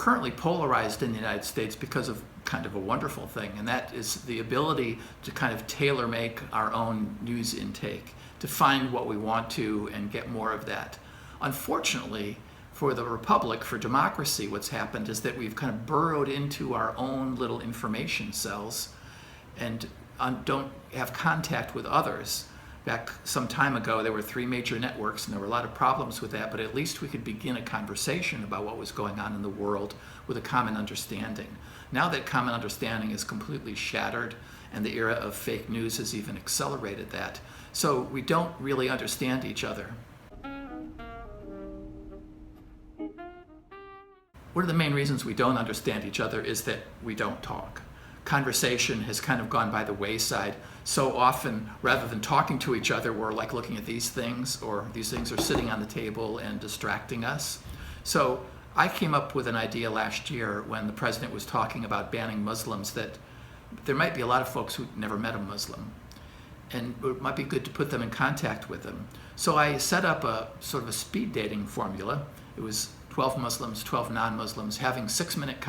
currently polarized in the United States because of kind of a wonderful thing, and that is the ability to kind of tailor make our own news intake, to find what we want to and get more of that. Unfortunately, for the Republic, for democracy, what's happened is that we've kind of burrowed into our own little information cells and don't have contact with others. Back some time ago, there were 3 major networks, and there were a lot of problems with that, but at least we could begin a conversation about what was going on in the world with a common understanding. Now that common understanding is completely shattered, and the era of fake news has even accelerated that. So we don't really understand each other. One of the main reasons we don't understand each other is that we don't talk. Conversation has kind of gone by the wayside. So often, rather than talking to each other, we're like looking at these things, or these things are sitting on the table and distracting us. So I came up with an idea last year when the president was talking about banning Muslims, that there might be a lot of folks who never met a Muslim, and it might be good to put them in contact with them. So I set up a sort of a speed dating formula. It was 12 Muslims, 12 non-Muslims, having 6-minute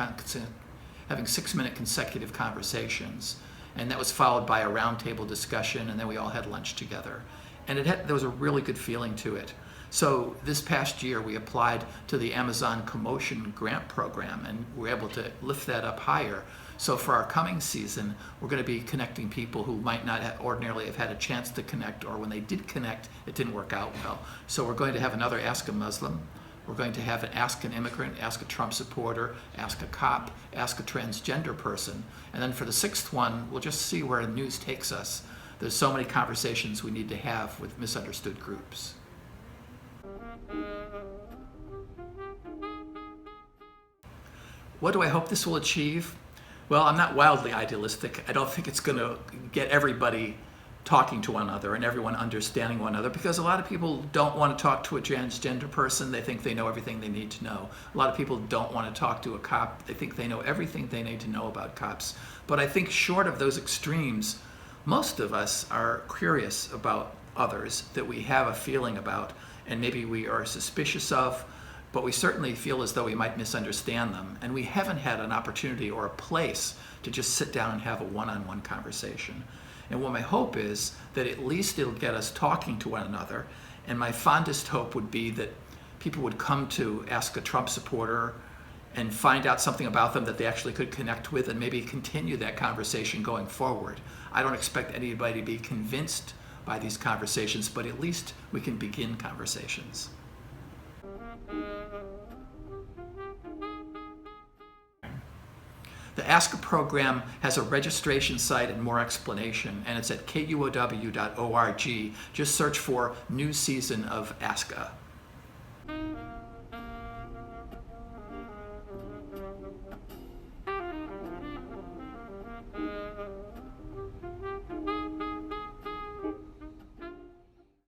consecutive conversations. And that was followed by a roundtable discussion, and then we all had lunch together. And there was a really good feeling to it. So this past year, we applied to the Amazon Commotion Grant Program, and we're able to lift that up higher. So for our coming season, we're going to be connecting people who might not ordinarily have had a chance to connect, or when they did connect, it didn't work out well. So we're going to have another Ask a Muslim. We're going to have an Ask an Immigrant, Ask a Trump supporter, Ask a Cop, Ask a Transgender person. And then for the 6th one, we'll just see where the news takes us. There's so many conversations we need to have with misunderstood groups. What do I hope this will achieve? Well, I'm not wildly idealistic. I don't think it's going to get everybody talking to one another and everyone understanding one another, because a lot of people don't want to talk to a transgender person. They think they know everything they need to know. A lot of people don't want to talk to a cop. They think they know everything they need to know about cops. But I think short of those extremes, most of us are curious about others that we have a feeling about, and maybe we are suspicious of, but we certainly feel as though we might misunderstand them. And we haven't had an opportunity or a place to just sit down and have a one-on-one conversation. And what my hope is that at least it'll get us talking to one another. And my fondest hope would be that people would come to Ask a Trump supporter and find out something about them that they actually could connect with, and maybe continue that conversation going forward. I don't expect anybody to be convinced by these conversations, but at least we can begin conversations. The Ask a program has a registration site and more explanation, and it's at KUOW.org. Just search for New Season of Ask a.